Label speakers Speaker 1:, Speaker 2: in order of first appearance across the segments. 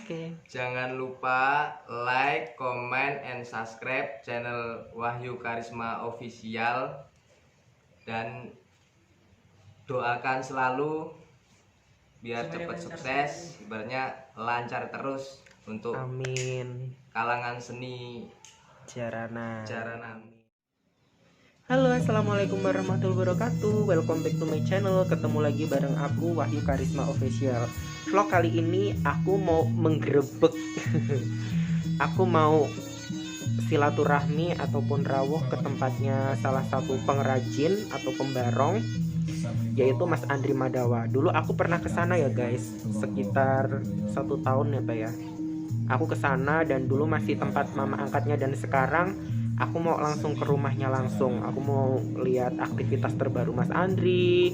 Speaker 1: Oke.
Speaker 2: Jangan lupa like, comment, and subscribe channel Wahyu Karisma Official. Dan doakan selalu biar cepat sukses, ibaratnya lancar terus untuk
Speaker 1: Amin.
Speaker 2: kalangan seni
Speaker 1: Jarana.
Speaker 2: jaranan.
Speaker 1: Halo, assalamualaikum warahmatullahi wabarakatuh. Welcome back to my channel. Ketemu lagi bareng aku Wahyu Karisma Official. Vlog kali ini aku mau menggerebek. Aku mau silaturahmi ataupun rawuh ke tempatnya salah satu pengrajin atau pembarong, yaitu Mas Andri Madawa. Dulu aku pernah ke sana ya guys, sekitar 1 tahun ya Pak ya. Aku ke sana dan dulu masih tempat mama angkatnya, dan sekarang aku mau langsung ke rumahnya langsung. Aku mau lihat aktivitas terbaru Mas Andri,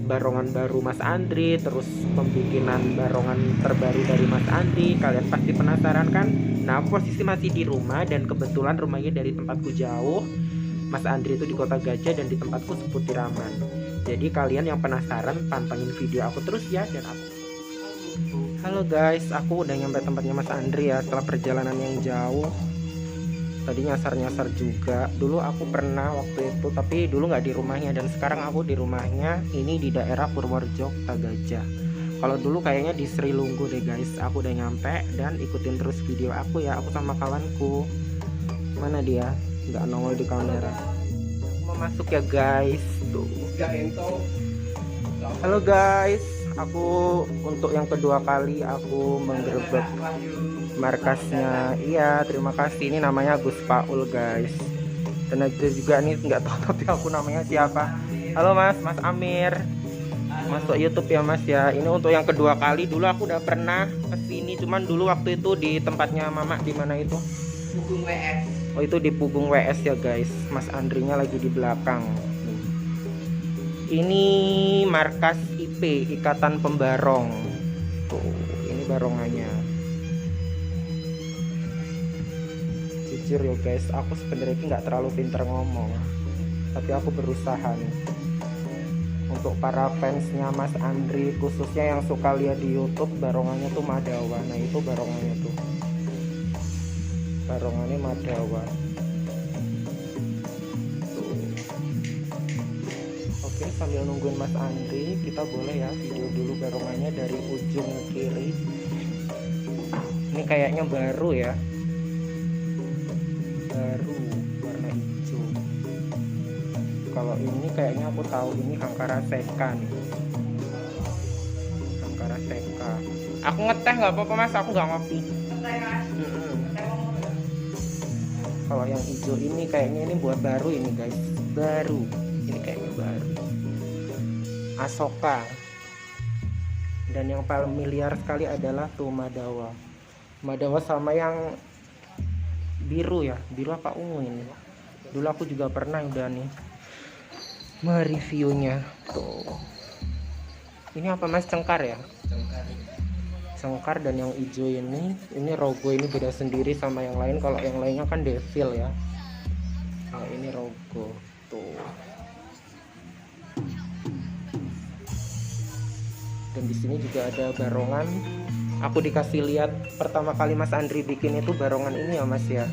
Speaker 1: barongan baru Mas Andri, terus pembikinan barongan terbaru dari Mas Andri. Kalian pasti penasaran kan? Nah, aku posisi masih di rumah dan kebetulan rumahnya dari tempatku jauh. Mas Andri itu di Kota Gajah dan di tempatku Seputiraman. Jadi kalian yang penasaran pantengin video aku terus ya. Dan aku halo guys, aku udah nyampe tempatnya Mas Andri ya setelah perjalanan yang jauh. Tadi nyasar-nyasar juga. Dulu aku pernah waktu itu, tapi dulu nggak di rumahnya, dan sekarang aku di rumahnya. Ini di daerah Purworejo, Kota Gajah. Kalau dulu kayaknya di Sri Lunggu deh guys. Aku udah nyampe dan ikutin terus video aku ya. Aku sama kawanku. Mana dia? Nggak nongol di kamera. Mau masuk ya guys. Tuh. Halo guys. Aku untuk yang kedua kali aku menggerebek markasnya. Iya, terima kasih. Ini namanya Gus Paul guys. Dan ada juga nih, nggak tahu tapi aku namanya siapa. Halo Mas Amir. Masuk YouTube ya Mas ya. Ini untuk yang kedua kali. Dulu aku udah pernah kesini, cuman dulu waktu itu di tempatnya Mama. Di mana itu?
Speaker 2: Pugung WS.
Speaker 1: Oh, itu di Pugung WS ya guys. Mas Andrinya lagi di belakang. Ini markas IP, Ikatan Pembarong. Tuh, ini barongannya. Jujur ya guys, aku sebenarnya nggak terlalu pinter ngomong, tapi aku berusaha nih. Untuk para fansnya Mas Andri, khususnya yang suka lihat di YouTube, barongannya tuh Madawa. Nah, itu barongannya tuh. Barongannya Madawa. Oke, sambil nungguin Mas Andri, kita boleh ya video dulu barongannya dari ujung kiri. Ini kayaknya baru ya. Baru warna hijau. Kalau ini kayaknya aku tahu, ini Hangkara Seka nih. Hangkara Seka. Aku ngeteh nggak apa-apa Mas, aku nggak ngopi. Kalau yang hijau ini kayaknya ini buat baru ini guys. Baru. Ini kayaknya baru. Asoka. Dan yang paling miliar sekali adalah tuh Madawa. Madawa sama yang biru ya. Biru apa ungu ini? Dulu aku juga pernah udah nih mereviewnya. Tuh. Ini apa Mas? Cengkar ya? Cengkar. Dan yang hijau ini rogo. Ini beda sendiri sama yang lain. Kalau yang lainnya kan devil ya. Nah, ini rogo. Tuh. Dan di sini juga ada barongan. Aku dikasih lihat pertama kali Mas Andri bikin itu barongan ini ya Mas ya.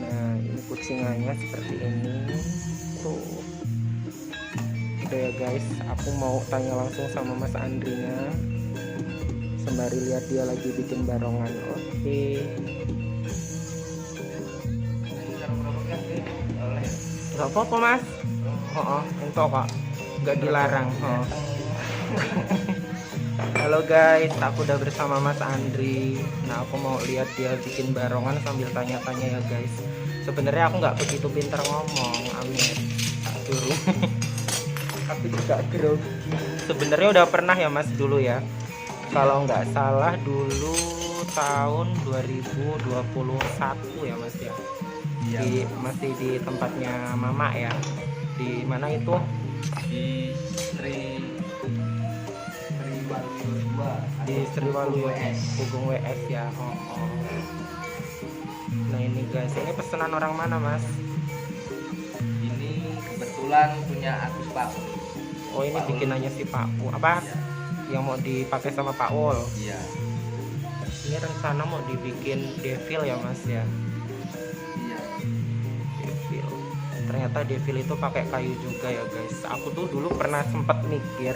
Speaker 1: Nah, ini kucingannya seperti ini. Tuh. Udah ya guys, aku mau tanya langsung sama Mas Andrinya sembari lihat dia lagi bikin barongan. Oke. Gak apa-apa Mas. Entok kok. Gak dilarang. Halo guys, aku udah bersama Mas Andri. Nah, aku mau lihat dia bikin barongan sambil tanya-tanya ya guys. Sebenarnya aku nggak begitu pintar ngomong, Amin. Dulu. Aku juga grogi. Sebenarnya udah pernah ya Mas dulu ya. Kalau nggak salah dulu tahun 2021 ya Mas ya. Masih di tempatnya Mama ya. Di mana itu?
Speaker 2: Di
Speaker 1: Sriwalu Pugung WS ya. Nah ini guys, ini pesanan orang mana Mas?
Speaker 2: Ini kebetulan punya Agus Pak.
Speaker 1: Oh, ini bikinannya si Pak U. Apa? Yang mau dipakai sama Pak Wol.
Speaker 2: Iya.
Speaker 1: Ini rencana mau dibikin devil ya mas ya.
Speaker 2: Iya.
Speaker 1: Devil. Ternyata devil itu pakai kayu juga ya guys. Aku tuh dulu pernah sempat mikir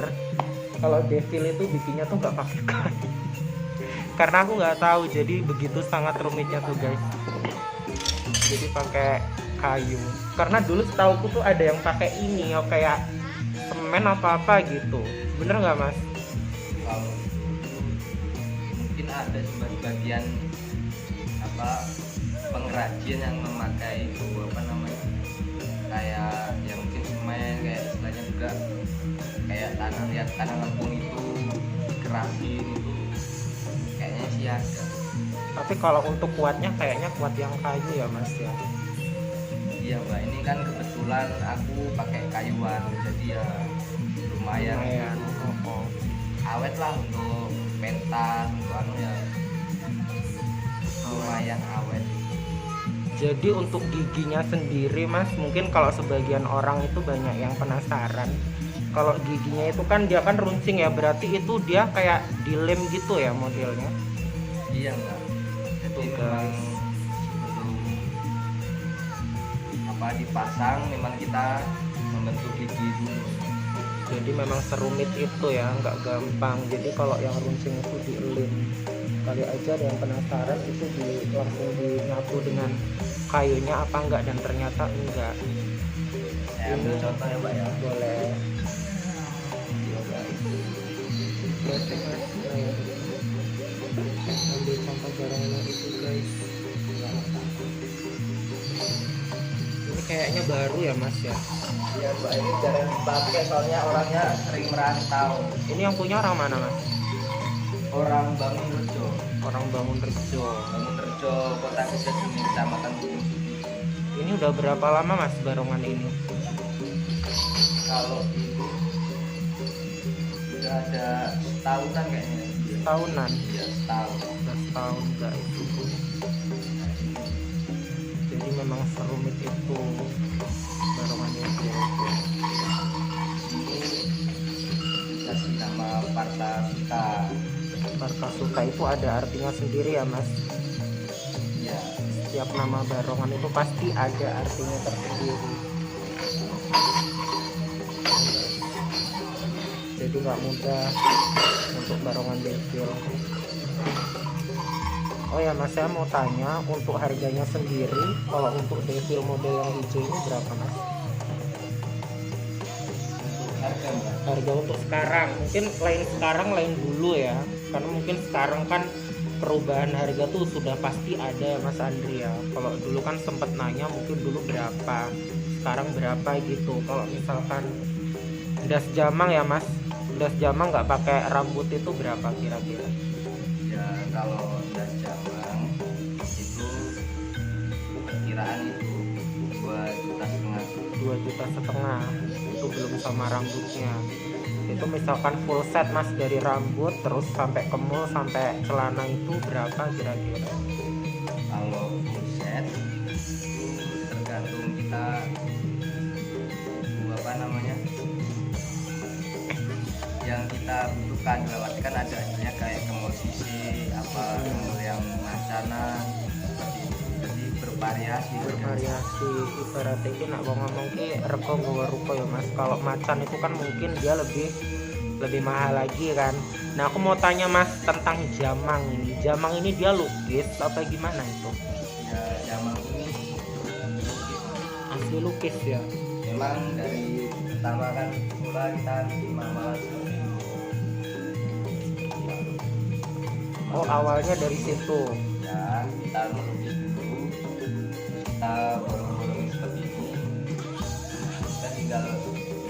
Speaker 1: kalau devil itu bikinnya tuh nggak pakai kayu. Karena aku nggak tahu, jadi begitu sangat rumitnya tuh guys. Jadi pakai kayu. Karena dulu setauku tuh ada yang pakai ini ya, kayak semen apa gitu. Bener nggak mas?
Speaker 2: Kalau mungkin ada sebagian apa pengrajin yang memakai itu apa namanya, kayak yang mungkin semen, kayak istilahnya juga kayak tanah, lihat tanah lempung itu dikerasin itu kayaknya sih ada.
Speaker 1: Tapi kalau untuk kuatnya kayaknya kuat yang kayu ya mas ya.
Speaker 2: Iya mbak, ini kan kebetulan aku pakai kayuan, jadi ya lumayan,
Speaker 1: Lumayan. Oh.
Speaker 2: awet lah untuk pentas, untuk anu ya lumayan awet.
Speaker 1: Jadi untuk giginya sendiri mas, mungkin kalau sebagian orang itu banyak yang penasaran. Kalau giginya itu kan dia kan runcing ya, berarti itu dia kayak dilem gitu ya modelnya.
Speaker 2: Iya mbak, jadi
Speaker 1: Tuh,
Speaker 2: memang
Speaker 1: guys.
Speaker 2: sebelum apa dipasang memang kita membentuk gigi dulu.
Speaker 1: Jadi memang serumit itu ya, nggak gampang. Jadi kalau yang runcing itu dilem. Kali aja ada yang penasaran itu langsung dinyatu dengan kayunya apa enggak, dan ternyata enggak.
Speaker 2: Saya ambil contoh ya mbak ya.
Speaker 1: Boleh.
Speaker 2: Iya mbak.
Speaker 1: Berarti mas, ambil contoh barangnya itu guys. Ini kayaknya baru ya mas ya.
Speaker 2: Iya mbak, ini jarang dipakai soalnya orangnya sering merantau.
Speaker 1: Ini yang punya orang mana mas?
Speaker 2: Orang Bangunrejo,
Speaker 1: Orang Bangunrejo.
Speaker 2: Bangunrejo Kota Kediri, Kecamatan Gunung Sugi.
Speaker 1: Ini udah berapa lama mas barongan ini?
Speaker 2: Kalau itu udah ada setahunan kayaknya.
Speaker 1: Tahunan.
Speaker 2: Iya setahun.
Speaker 1: Udah setahun guys. Jadi memang serumit itu barongannya itu.
Speaker 2: Dikasih nama Parta Suta.
Speaker 1: Parkasuta itu ada artinya sendiri ya mas.
Speaker 2: Iya.
Speaker 1: Setiap nama barongan itu pasti ada artinya tersendiri. Jadi nggak mudah untuk barongan devil. Oh ya mas, saya mau tanya untuk harganya sendiri. Kalau untuk devil model yang hijau ini berapa mas?
Speaker 2: Harga mbak.
Speaker 1: Harga untuk sekarang mungkin lain sekarang lain dulu ya, karena mungkin sekarang kan perubahan harga tuh sudah pasti ada ya mas Andri ya. Kalau dulu kan sempet nanya mungkin dulu berapa, sekarang berapa gitu. Kalau misalkan das jamang ya mas, das jamang nggak pakai rambut itu berapa kira-kira?
Speaker 2: Ya kalau das jamang itu perkiraan itu 2,5 juta.
Speaker 1: 2,5 juta itu belum sama rambutnya. Itu misalkan full set mas, dari rambut terus sampai kemul sampai celana itu berapa kira-kira?
Speaker 2: Kalau full set itu tergantung kita apa namanya yang kita butuhkan. Berarti kan ada hasilnya kayak kemul sisi apa kemul yang macana seperti itu. Jadi bervariasi.
Speaker 1: Bervariasi. Ibaratnya itu nak mau ngomong ki rego nggawa ruko ya mas. Kalau macan itu kan mungkin dia lebih mahal lagi kan. Nah aku mau tanya mas tentang jamang ini. Jamang ini dia lukis apa gimana itu?
Speaker 2: Ya jamang ini
Speaker 1: Asli lukis ya.
Speaker 2: memang dari pertama kan mula kita bikin manual seperti itu.
Speaker 1: Oh awalnya dari situ.
Speaker 2: Ya kita melukis dulu, kita bolong-bolongin seperti ini, kita tinggal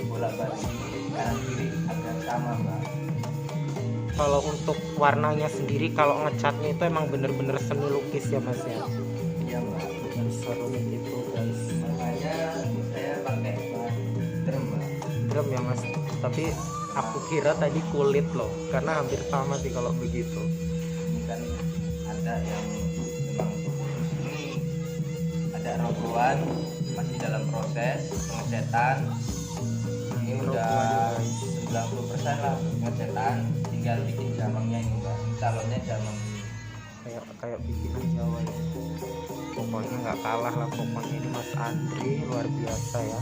Speaker 2: bolak-balik kanan kiri agar sama mbak.
Speaker 1: Kalau untuk warnanya sendiri, kalau ngecatnya itu emang bener-bener seni lukis ya mas ya.
Speaker 2: Iya mbak,
Speaker 1: Dan serumit itu guys.
Speaker 2: makanya saya pakai bahan drum mbak.
Speaker 1: Drum ya mas. Tapi aku kira tadi kulit loh, karena hampir sama sih kalau begitu.
Speaker 2: Ini kan ada yang memang khusus ini, ada robohan masih dalam proses pengecetan. Ini udah 90% lah pengecetan, tinggal bikin jamangnya ini mbak. Ini calonnya jamang ini.
Speaker 1: kayak bikinan Jawa ya. Pokoknya nggak kalah lah, pokoknya ini Mas Andri luar biasa ya.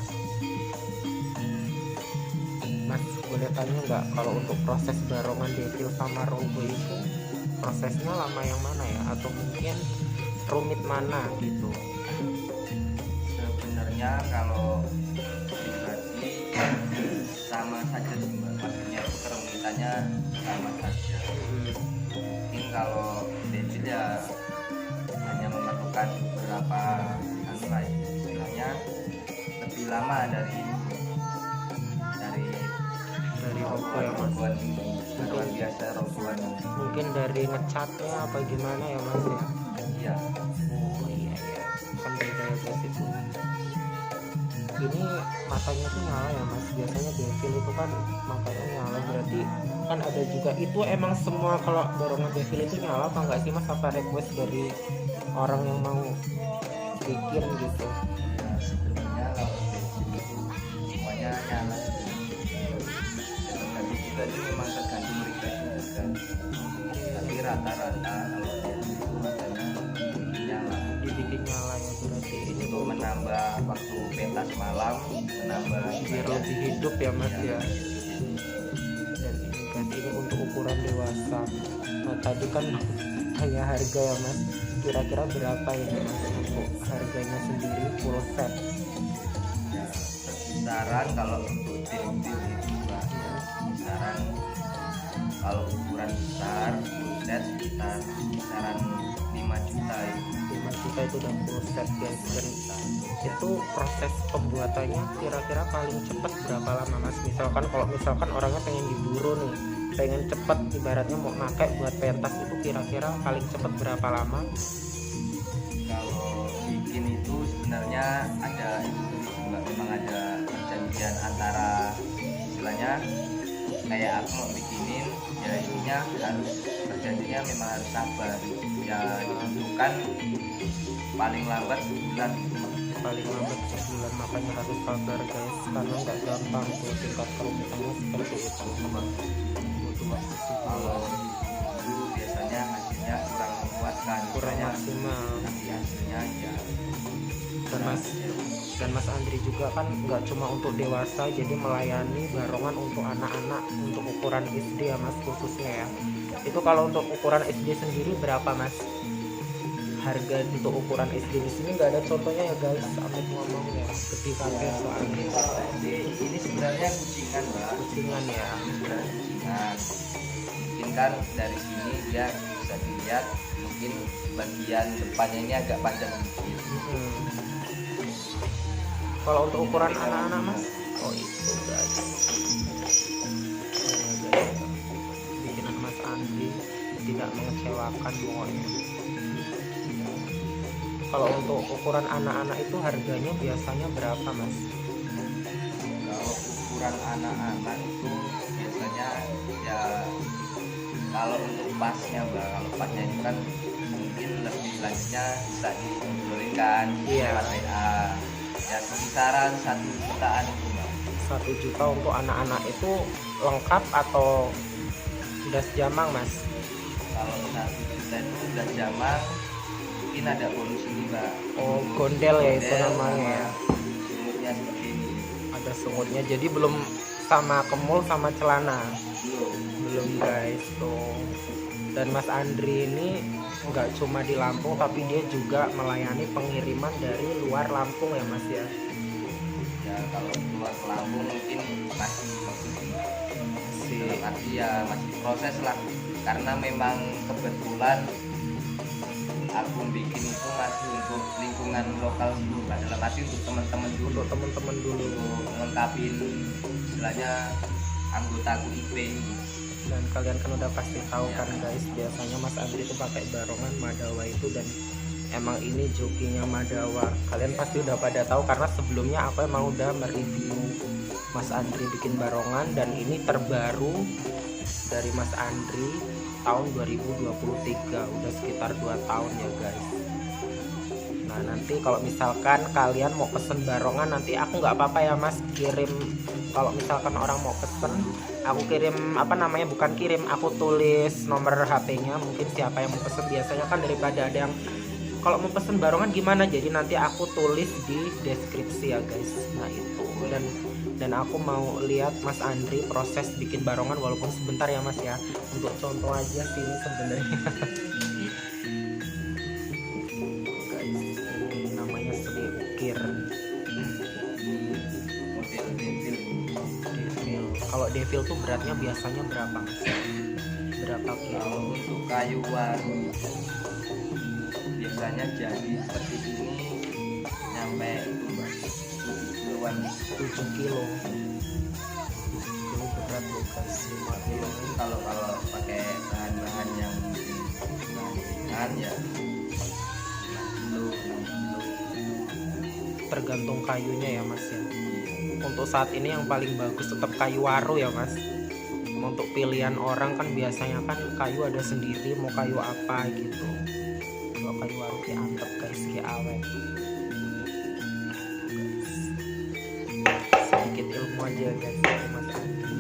Speaker 1: Mas boleh tanya nggak, kalau untuk proses barongan devil sama robo itu prosesnya lama yang mana ya, atau mungkin rumit mana gitu?
Speaker 2: Sebenarnya kalau pribadi sama saja sih Mbak, maksudnya itu kerumitannya sama saja. Mungkin kalau devil ya hanya memerlukan beberapa istilahnya lebih lama dari
Speaker 1: robo ya Mas.
Speaker 2: barongan biasa roboan.
Speaker 1: Mungkin dari ngecatnya apa gimana ya Mas ya?
Speaker 2: Iya.
Speaker 1: Oh iya iya, kan beda ya guys itu. Ini matanya tuh nyala ya Mas, biasanya devil itu kan matanya nyala, berarti kan ada juga itu. Emang semua kalau barongan devil itu nyala apa enggak sih Mas, apa request dari orang yang mau bikin gitu?
Speaker 2: Ya, sebenarnya kalau devil itu semuanya nyala. Tergantung juga, ini memang tergantung request juga. Tapi rata-rata kalau devil itu matanya nyala.
Speaker 1: Dibikin nyala ya, berarti ini
Speaker 2: Untuk menambah waktu pentas malam, menambah
Speaker 1: biar lebih hidup ya Mas ya.
Speaker 2: Ya.
Speaker 1: Dan ini berarti ini untuk ukuran dewasa. Nah tadi kan hanya harga ya Mas, kira-kira berapa ini Mas untuk harganya sendiri full set?
Speaker 2: Ya, kisaran kalau untuk devil itu Mbak, kisaran kalau ukuran besar full set sekitar kisaran 5 juta itu.
Speaker 1: 5 juta itu udah full set guys. Dan itu proses pembuatannya kira-kira paling cepat berapa lama Mas? Kalau misalkan orangnya pengen diburu nih, pengen cepet, ibaratnya mau pakai buat pentas, itu kira-kira paling cepet berapa lama?
Speaker 2: Kalau bikin itu sebenarnya ada itu Mbak, memang ada perjanjian antara istilahnya kayak aku mau bikinin ya, intinya harus perjanjiannya memang harus sabar ya, dibutuhkan paling lambat sebulan gitu.
Speaker 1: Paling lambat sebulan, makanya harus sabar guys, karena nggak gampang tuh tingkat kerumitannya seperti itu. Butuh waktu sih,
Speaker 2: Kalau dulu biasanya hasilnya kurang memuaskan,
Speaker 1: kurang
Speaker 2: misalnya,
Speaker 1: maksimal.
Speaker 2: tapi hasilnya ya.
Speaker 1: Dan Mas Andri juga kan nggak cuma untuk dewasa, jadi melayani barongan untuk anak-anak, untuk ukuran SD ya Mas khususnya ya. Itu kalau untuk ukuran SD sendiri berapa Mas? Harga untuk ukuran SD di sini nggak ada contohnya ya guys, Amit ngomong ya, gede kakek soalnya.
Speaker 2: Ini sebenarnya kucingan Mbak,
Speaker 1: Kucingan ya.
Speaker 2: sebenarnya kucingan. Mungkin kan dari sini dia bisa dilihat, mungkin bagian depannya ini agak panjang sedikit.
Speaker 1: Kalau untuk ukuran anak-anak Mas, oh itu guys, bikinan Mas Andri tidak mengecewakan pokoknya. Kalau untuk ukuran anak-anak itu harganya biasanya berapa Mas?
Speaker 2: Kalau ukuran anak-anak itu biasanya ya, kalau untuk pasnya Mbak, kalau pasnya itu kan mungkin lebih lanjutnya bisa diobrolin kan lewat WA ya, sekitaran 1 jutaan itu Mbak.
Speaker 1: 1 juta untuk anak-anak itu lengkap atau udah jamang Mas?
Speaker 2: Kalau 1 juta itu udah jamang, mungkin ada bonus ini Mbak.
Speaker 1: Oh gondel ya itu namanya ya.
Speaker 2: Sumutnya seperti ini.
Speaker 1: Ada sungutnya, jadi belum sama kemul sama celana. Belum guys tuh. Dan Mas Andri ini nggak cuma di Lampung, tapi dia juga melayani pengiriman dari luar Lampung ya Mas ya.
Speaker 2: Ya kalau keluar ke Lampung mungkin masih ya masih proses lah, karena memang kebetulan aku bikin itu masih untuk lingkungan lokal dulu Pak, dalam arti untuk teman-teman dulu,
Speaker 1: Untuk teman-teman dulu.
Speaker 2: untuk melengkapin istilahnya anggotaku IP ini.
Speaker 1: Dan kalian kan udah pasti tahu kan guys, biasanya Mas Andri itu pakai barongan Madawa itu, dan emang ini jokinya Madawa. Kalian pasti udah pada tahu karena sebelumnya aku emang udah mereview Mas Andri bikin barongan, dan ini terbaru dari Mas Andri tahun 2023, udah sekitar 2 tahun ya guys. Nah nanti kalau misalkan kalian mau pesen barongan, nanti aku nggak apa-apa ya Mas kirim kalau misalkan orang mau pesen, aku kirim bukan kirim, aku tulis nomor HP-nya, mungkin siapa yang mau pesen. Biasanya kan daripada ada yang kalau mau pesen barongan gimana, jadi nanti aku tulis di deskripsi ya guys. Nah itu, dan aku mau lihat Mas Andri proses bikin barongan walaupun sebentar ya Mas ya, untuk contoh aja sih ini sebenarnya. Guys, ini namanya seni ukir.
Speaker 2: Model devil.
Speaker 1: Devil. Kalau devil tuh beratnya biasanya berapa Mas? Berapa kilo?
Speaker 2: Kalau untuk kayu waru biasanya jadi seperti ini nyampe 7
Speaker 1: kilo berat loh guys. 5 kilo
Speaker 2: kalau pakai bahan-bahan yang ringan ya 5 kilo.
Speaker 1: Tergantung kayunya ya Mas ya. Untuk saat ini yang paling bagus tetap kayu waru ya Mas. Untuk pilihan orang kan biasanya kan kayu ada sendiri, mau kayu apa gitu. Kalau kayu waru diantep guys, kayak awet. Sedikit ilmu aja guys dari Mas Andi.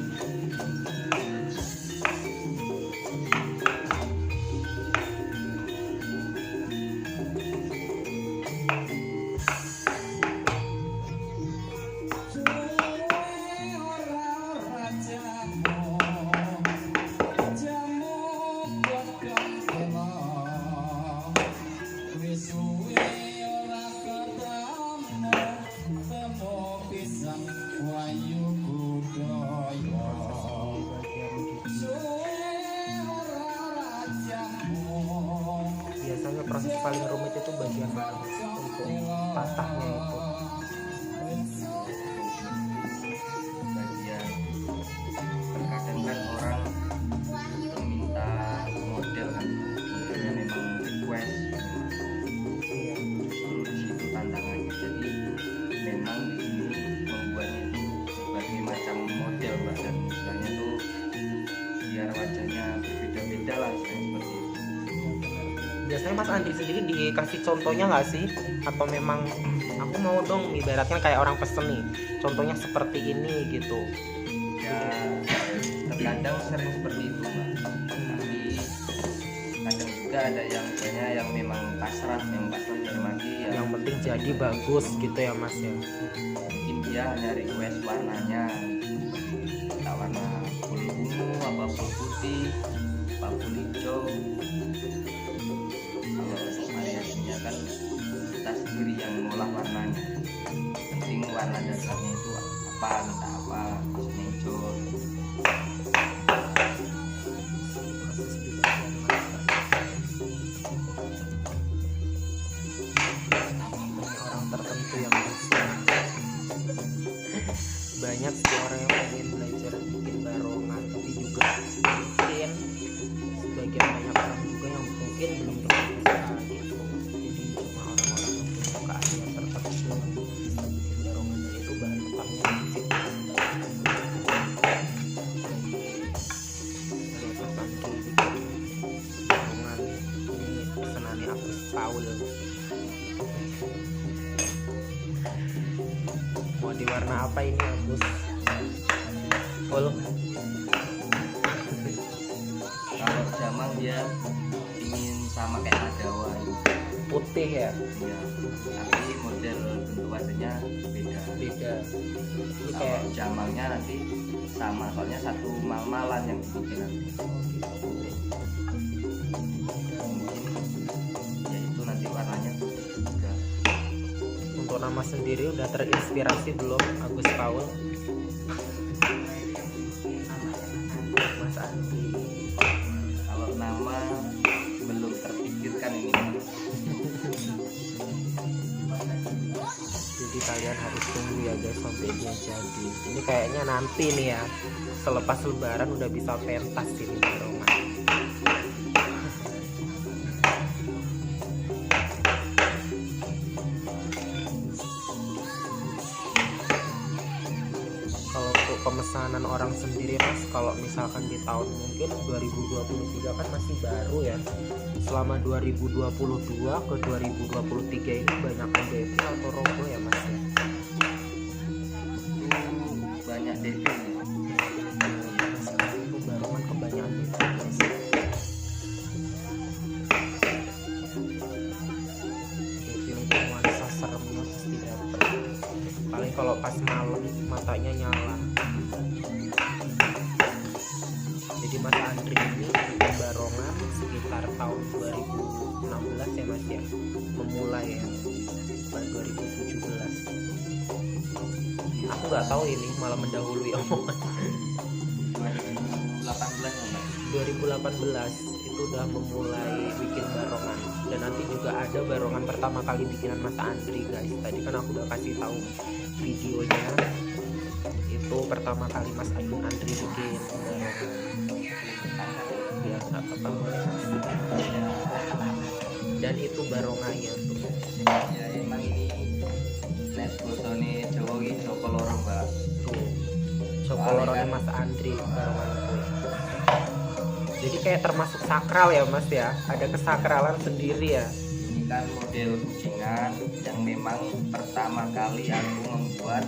Speaker 1: Biasanya proses paling rumit itu bagian mana Mas? Untuk patahnya itu.
Speaker 2: Bagian terkadang kan orang meminta model kan, modelnya memang request, justru di situ tantangannya. Jadi memang di sini membuatnya itu berbagai macam model Mbak, dan misalnya tuh biar wajahnya berbeda-beda lah seperti itu.
Speaker 1: Biasanya Mas Andri sendiri dikasih contohnya nggak sih? Atau memang aku mau dong ibaratnya kayak orang pesen nih, contohnya seperti ini gitu.
Speaker 2: Ya terkadang sering seperti itu Mbak, tapi kadang juga ada yang misalnya yang memang pasrah lagi ya,
Speaker 1: Yang penting jadi bagus gitu ya Mas ya.
Speaker 2: mungkin dia hanya request warnanya, tak warna full ungu apa full putih apa full hijau. Kalau variasinya kan kita sendiri yang ngolah warnanya, penting warna dasarnya itu apa, minta apa, maksudnya hijau.
Speaker 1: Proses di bagian mata. Orang tertentu yang bisa. Banyak sih orang yang pengen belajar bikin barongan, tapi juga mungkin sebagian banyak orang juga yang mungkin belum terbiasa gitu. Jadi cuma orang-orang yang punya keahlian tertentu bisa bikin barongan, dan itu bahan utamanya wajib. Barongan ini pesanannya Agus Paul. Mau di warna apa ini Agus? Full
Speaker 2: Kalau Jamal dia ingin sama kayak Nadawa itu,
Speaker 1: putih ya,
Speaker 2: ya, tapi model bentuk wajahnya beda.
Speaker 1: beda. Ini
Speaker 2: Kalau
Speaker 1: kayak
Speaker 2: Jamalnya nanti sama, soalnya satu mal-malan yang dibikin nanti. Mungkin ya itu nanti warnanya putih juga.
Speaker 1: untuk nama sendiri udah terinspirasi belum Agus Paul? Mas Andi.
Speaker 2: Kalau nama belum terpikirkan ini.
Speaker 1: Jadi kalian harus tunggu ya guys sampai dia jadi. Ini kayaknya nanti nih ya, selepas lebaran udah bisa pentas ini barongan. Kalau untuk pemesanan orang sendiri Mas, kalau misalkan di tahun mungkin 2023 kan masih baru ya, selama 2022 ke 2023 ini banyak devil atau robo ya Mas ya?
Speaker 2: Banyak PSBB.
Speaker 1: Sekarang itu barongan kebanyakan gitu guys. Feeling nuansa seremnya pasti dapet. Paling kalau pas malam matanya nyala. Jadi Mas Andri ini bikin barongan sekitar tahun 2016 ya Mas ya, memulai ya, bukan 2017. Aku nggak tahu ini malah mendahului omongan.
Speaker 2: 2018 ya Mas.
Speaker 1: 2018 itu udah memulai bikin barongan, dan nanti juga ada barongan pertama kali bikinan Mas Andri guys. Tadi kan aku udah kasih tahu videonya, itu pertama kali Mas Andri bikin barongan. Ya nggak apa-apa boleh Mas. Dan itu barongannya tuh.
Speaker 2: Ya emang ini nek bosone Jawa iki Joko Loro Mbak.
Speaker 1: Tuh cokolorone Mas Andri barongan itu ya. Jadi kayak termasuk sakral ya Mas ya, ada kesakralan sendiri ya.
Speaker 2: Ini kan model kucingan yang memang pertama kali aku membuat,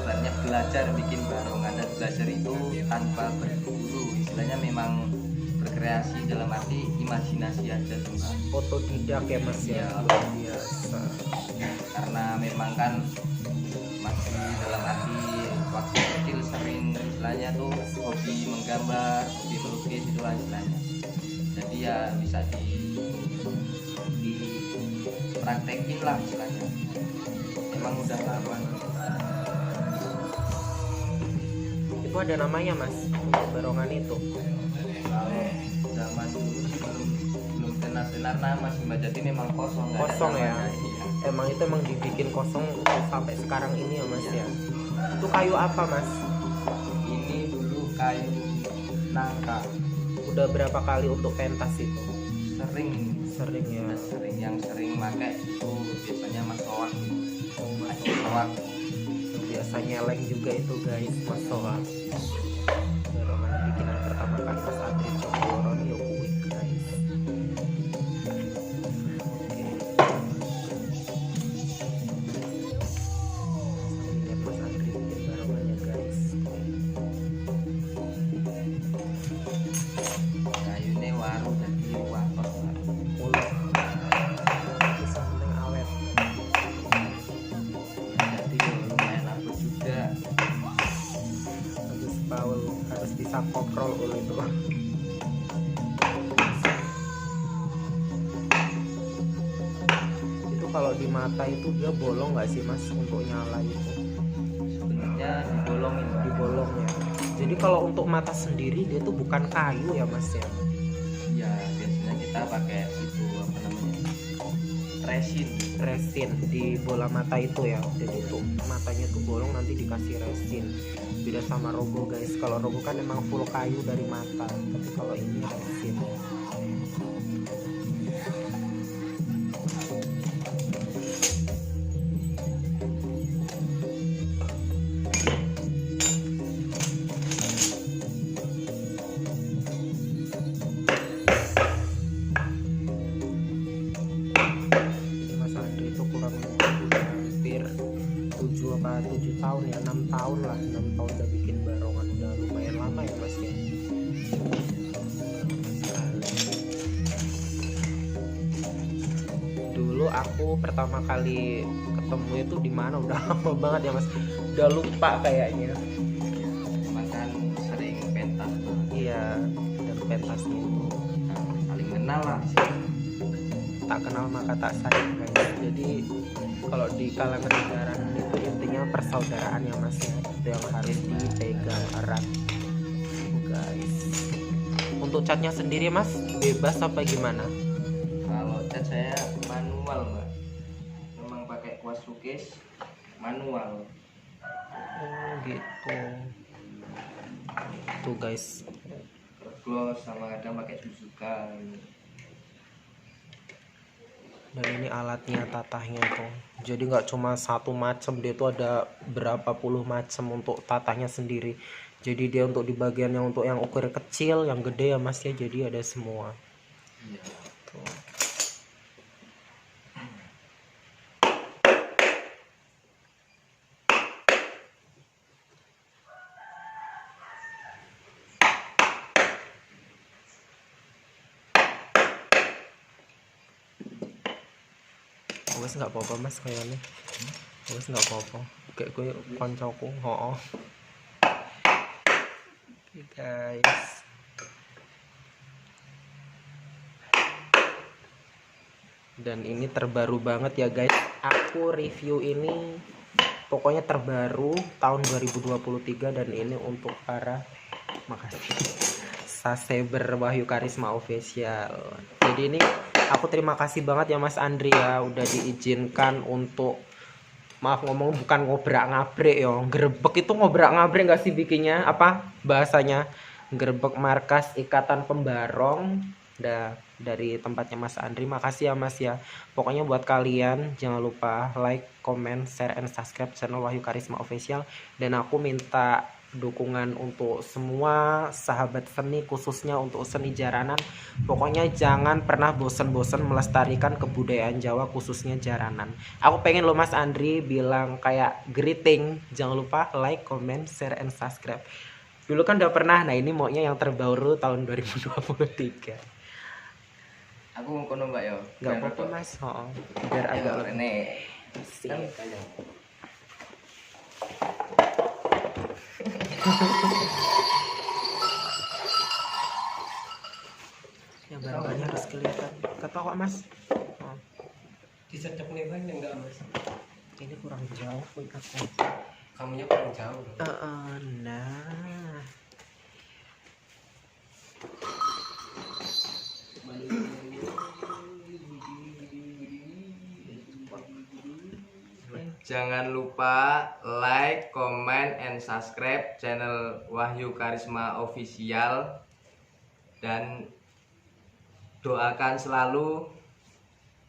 Speaker 2: ibaratnya belajar bikin barongan, dan belajar itu tanpa berguru, istilahnya memang berkreasi dalam arti imajinasi aja sih Mbak.
Speaker 1: Otodidak ya Mas ya,
Speaker 2: Ya.
Speaker 1: luar biasa.
Speaker 2: Karena memang kan masih dalam arti waktu kecil sering istilahnya tuh hobi menggambar, hobi melukis itulah istilahnya. Jadi ya bisa dipraktekin lah istilahnya. Emang udah lama.
Speaker 1: Itu ada namanya Mas untuk barongan itu.
Speaker 2: Kalau zaman dulu sih belum tenar nama sih Mbak. Jadi memang kosong. Nggak ada
Speaker 1: Kosong ya.
Speaker 2: namanya, iya.
Speaker 1: Emang dibikin kosong sampai sekarang ini ya Mas ya. Itu kayu apa Mas?
Speaker 2: Ini dulu kayu nangka.
Speaker 1: Udah berapa kali untuk pentas itu?
Speaker 2: Sering
Speaker 1: Ya.
Speaker 2: yang sering pakai itu biasanya Mas Soak.
Speaker 1: Oh, Mas
Speaker 2: Soak.
Speaker 1: biasa nyeleng juga itu guys, Mas Soal. Barongan bikinan pertama kali Mas Andri Cokolorone ya kuwi guys. Oke. Lihat Mas Andri bikin barongannya guys.
Speaker 2: Kayunya waru jadi watos Mbak.
Speaker 1: Mulut. Bisa penting awet.
Speaker 2: Jadi ya lumayan abot juga.
Speaker 1: Harus Paul harus bisa kontrol itu. Itu kalau di mata itu dia bolong nggak sih Mas untuk nyala itu?
Speaker 2: Sebenarnya dibolongin Mbak.
Speaker 1: Dibolong ya. Jadi kalau untuk mata sendiri dia tuh bukan kayu ya Mas ya.
Speaker 2: Ya biasanya kita pakai itu apa namanya,
Speaker 1: Resin di bola mata itu ya. Jadi tuh matanya tuh bolong, nanti dikasih resin. Beda sama rogo guys. Kalau rogo kan emang full kayu dari mata, tapi kalau ini resin. Jadi Mas Andri itu kurang lebih udah hampir 7 tahun ya, 6 tahun lah, 6 tahun udah bikin barongan, udah lumayan lama ya Mas ya. Dulu aku pertama kali ketemu itu di mana udah lama banget ya Mas, udah lupa kayaknya.
Speaker 2: Emang kan sering pentas tuh.
Speaker 1: Iya, dan pentasnya itu
Speaker 2: Nah, saling kenal lah.
Speaker 1: tak kenal maka tak sayang guys. Jadi kalau di kalangan negara itu intinya persaudaraan ya Mas ya, itu yang harus dipegang erat guys. Untuk catnya sendiri Mas bebas apa gimana?
Speaker 2: Kalau cat saya manual Mbak. Memang pakai kuas lukis manual.
Speaker 1: Oh gitu. Tuh guys,
Speaker 2: Gloss sama kadang pakai Suzuka.
Speaker 1: dan ini alatnya tatahnya tuh. Jadi nggak cuma satu macam, dia tuh ada berapa puluh macam untuk tatahnya sendiri. Jadi dia untuk di bagian yang untuk yang ukuran kecil, yang gede ya Mas ya, jadi ada semua.
Speaker 2: Iya.
Speaker 1: Tuh. Wes nggak apa-apa Mas kayaknya. Wes nggak apa-apa. Kayak gue koncoku. Hooh. Oke guys. Dan ini terbaru banget ya guys. Aku review ini pokoknya terbaru tahun 2023 dan ini untuk para makasih subscriber Wahyu Karisma Official. Jadi ini aku terima kasih banget ya Mas Andri ya udah diizinkan untuk, maaf ngomong bukan ngobrak-ngabrik ya, gerebek itu ngobrak-ngabrik nggak sih bikinnya, apa bahasanya, gerebek markas Ikatan Pembarong dari tempatnya Mas Andri. Makasih ya Mas ya. Pokoknya buat kalian jangan lupa like, comment, share, and subscribe channel Wahyu Karisma Official. Dan aku minta dukungan untuk semua sahabat seni, khususnya untuk seni jaranan. Pokoknya jangan pernah bosan-bosan melestarikan kebudayaan Jawa, khususnya jaranan. Aku pengen lo Mas Andri bilang kayak greeting, jangan lupa like, comment, share, and subscribe. Dulu kan udah pernah, nah ini maunya yang terbaru tahun 2023.
Speaker 2: Aku mau kono mbak yo.
Speaker 1: Gak apa-apa Mas, biar agak
Speaker 2: rene.
Speaker 1: sih. Ya barangkali harus kelihatan. Kata kok Mas.
Speaker 3: Disedep nih bang enggak Mas?
Speaker 1: Ini kurang jauh buat aku.
Speaker 3: Kamunya kurang jauh.
Speaker 1: Nah.
Speaker 2: Jangan lupa like, comment, and subscribe channel Wahyu Karisma Official. Dan doakan selalu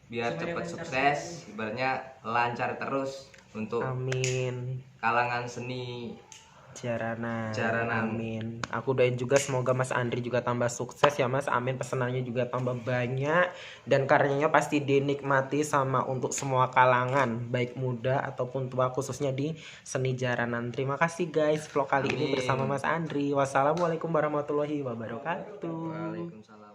Speaker 2: biar cepat sukses, ibaratnya lancar terus untuk
Speaker 1: Amin.
Speaker 2: kalangan seni
Speaker 1: Jaranan.
Speaker 2: Jaranan.
Speaker 1: Amin. Aku doain juga semoga Mas Andri juga tambah sukses ya Mas. Amin. Pesenannya juga tambah banyak dan karyanya pasti dinikmati sama untuk semua kalangan, baik muda ataupun tua, khususnya di seni jaranan. Terima kasih guys vlog kali ini bersama Mas Andri. Wassalamualaikum warahmatullahi wabarakatuh.
Speaker 2: Waalaikumsalam.